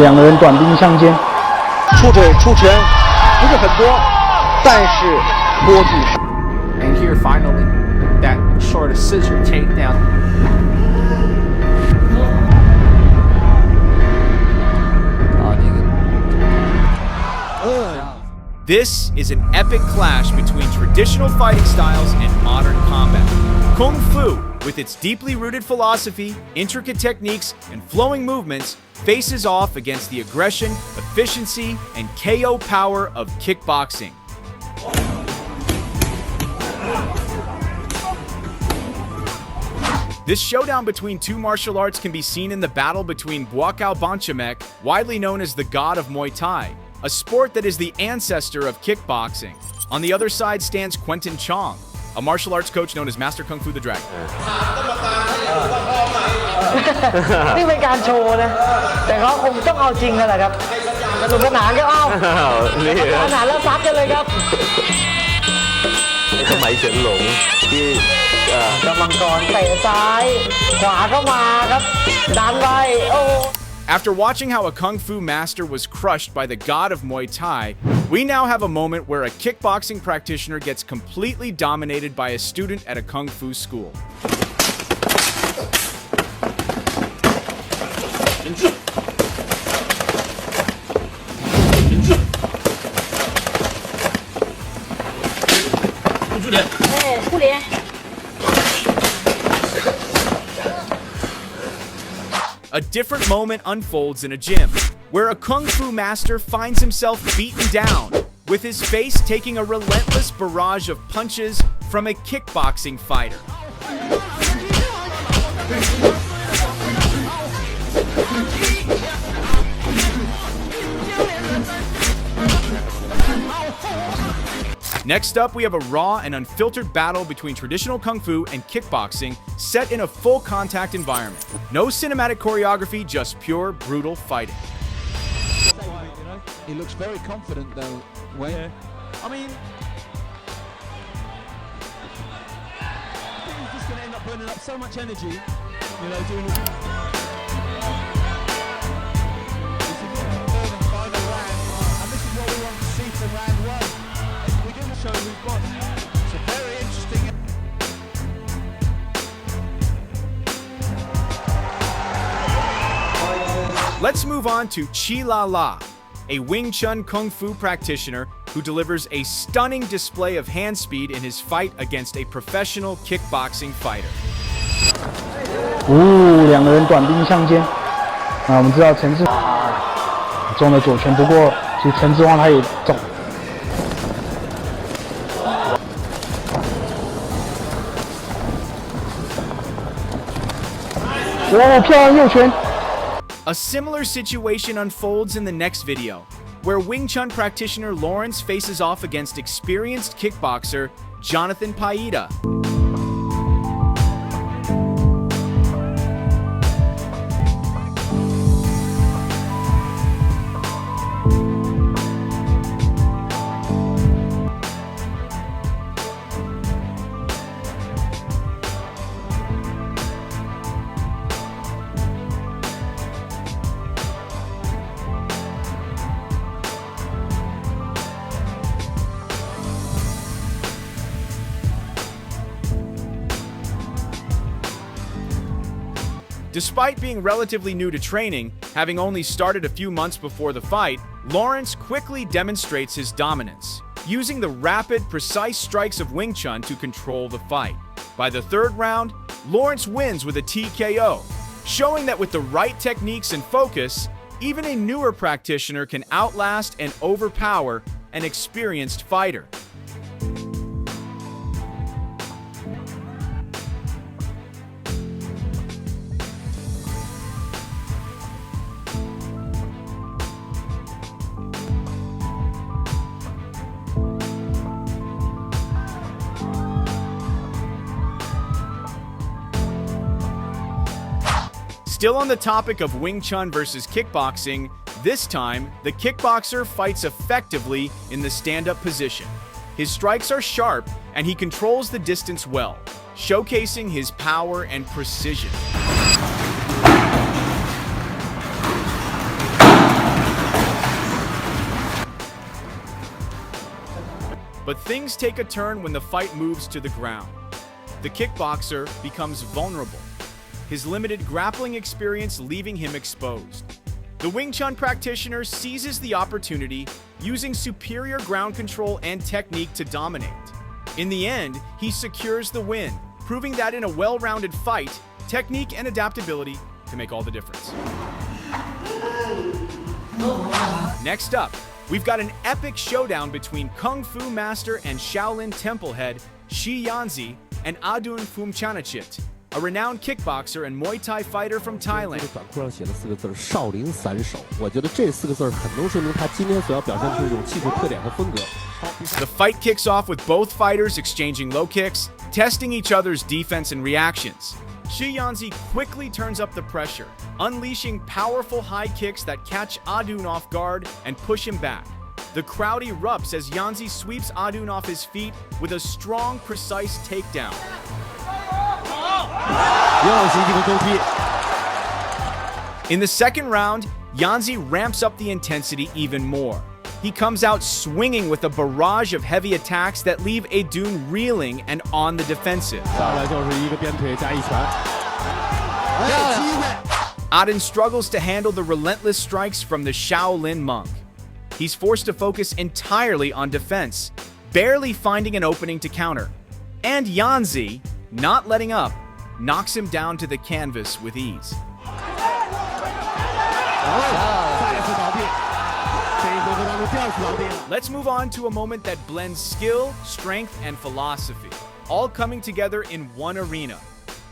两个人短兵相接，出腿出拳不是很多，但是颇具。And here finally, that short of scissor takedown. This is an epic clash between traditional fighting styles and modern combat. Kung Fu, with its deeply rooted philosophy, intricate techniques, and flowing movements, faces off against the aggression, efficiency, and KO power of kickboxing. This showdown between two martial arts can be seen in the battle between Buakaw Banchamek, widely known as the god of Muay Thai, a sport that is the ancestor of kickboxing. On the other side stands Quentin Chong, a martial arts coach known as Master Kung Fu the Dragon. นี่เป็นการโชว์นะแต่เขาคงต้องเอาจริงกันแหละครับสนุกสนานก็เอานี่สนุกสนานแล้วซัดกันเลยครับสมัยเฉินหลงที่กำลังกรเตะซ้ายขวาเข้ามาครับดันไว้โอ้ After watching how a Kung Fu master was crushed by the god of Muay Thai, we now have a moment where a kickboxing practitioner gets completely dominated by a student at a Kung Fu school. A different moment unfolds in a gym, where a Kung Fu master finds himself beaten down, with his face taking a relentless barrage of punches from a kickboxing fighter. Next up, we have a raw and unfiltered battle between traditional Kung Fu and kickboxing set in a full contact environment. No cinematic choreography, just pure, brutal fighting. He looks very confident though, Wayne. Yeah. I mean, I think he's just going to end up burning up so much energy, you know, doing all... This is the third and final round, and this is what we want to see from round one. We didn't show who's got. It's a very interesting... Let's move on to Chi La La, a Wing Chun Kung Fu practitioner who delivers a stunning display of hand speed in his fight against a professional kickboxing fighter. 两个人短兵相接。我们知道陈志中了左拳，不过其实陈志旺他也中。漂亮右拳。A similar situation unfolds in the next video, where Wing Chun practitioner Lawrence faces off against experienced kickboxer Jonathan Paida. Despite being relatively new to training, having only started a few months before the fight, Lawrence quickly demonstrates his dominance, using the rapid, precise strikes of Wing Chun to control the fight. By the third round, Lawrence wins with a TKO, showing that with the right techniques and focus, even a newer practitioner can outlast and overpower an experienced fighter. Still on the topic of Wing Chun versus kickboxing, this time, the kickboxer fights effectively in the stand-up position. His strikes are sharp, and he controls the distance well, showcasing his power and precision. But things take a turn when the fight moves to the ground. The kickboxer becomes vulnerable, his limited grappling experience leaving him exposed. The Wing Chun practitioner seizes the opportunity, using superior ground control and technique to dominate. In the end, he secures the win, proving that in a well-rounded fight, technique and adaptability can make all the difference. Next up, we've got an epic showdown between Kung Fu master and Shaolin temple head Shi Yanzi and Adun Phumchanachit, a renowned kickboxer and Muay Thai fighter from Thailand. 短裤上写的4个字少林散手，我觉得这4个字很能说明他今天所要表现出的这种技术特点和风格。 The fight kicks off with both fighters exchanging low kicks, testing each other's defense and reactions. Shi Yanzi quickly turns up the pressure, unleashing powerful high kicks that catch Adun off guard and push him back. The crowd erupts as Yanzi sweeps Adun off his feet with a strong, precise takedown. In the second round, Yanzi ramps up the intensity even more. He comes out swinging with a barrage of heavy attacks that leave Adun reeling and on the defensive. Adun struggles to handle the relentless strikes from the Shaolin monk. He's forced to focus entirely on defense, barely finding an opening to counter. And Yanzi, not letting up, knocks him down to the canvas with ease. Let's move on to a moment that blends skill, strength, and philosophy, all coming together in one arena.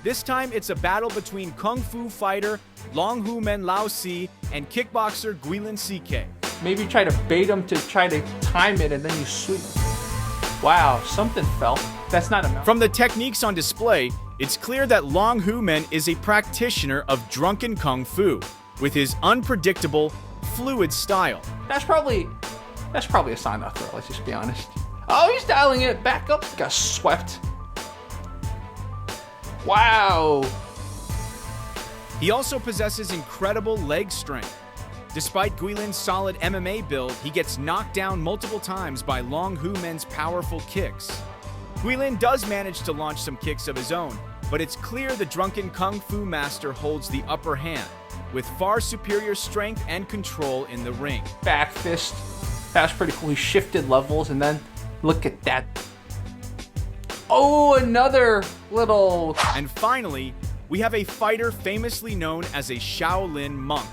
This time, it's a battle between Kung Fu fighter Long Hu Men Lao Si and kickboxer Guilin CK. Maybe try to bait him to try to time it and then you sweep. Wow, something fell. That's not enough. From the techniques on display, it's clear that Long Hu Men is a practitioner of Drunken Kung Fu, with his unpredictable, fluid style. That's probably a sign off throw, let's just be honest. Oh, he's dialing it back up. Got swept. Wow. He also possesses incredible leg strength. Despite Guilin's solid MMA build, he gets knocked down multiple times by Long Hu Men's powerful kicks. Guilin does manage to launch some kicks of his own, but it's clear the Drunken Kung Fu master holds the upper hand, with far superior strength and control in the ring. Back fist. That was pretty cool. He shifted levels and then look at that. Oh, another little... And finally, we have a fighter famously known as a Shaolin monk,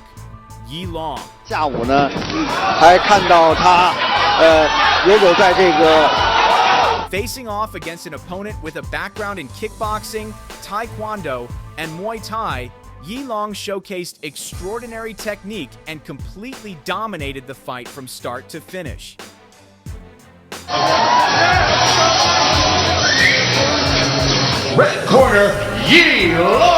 Yi Long. 下午呢，还看到他游在这个 Facing off against an opponent with a background in kickboxing, taekwondo, and Muay Thai, Yi Long showcased extraordinary technique and completely dominated the fight from start to finish. Red corner, Yi Long.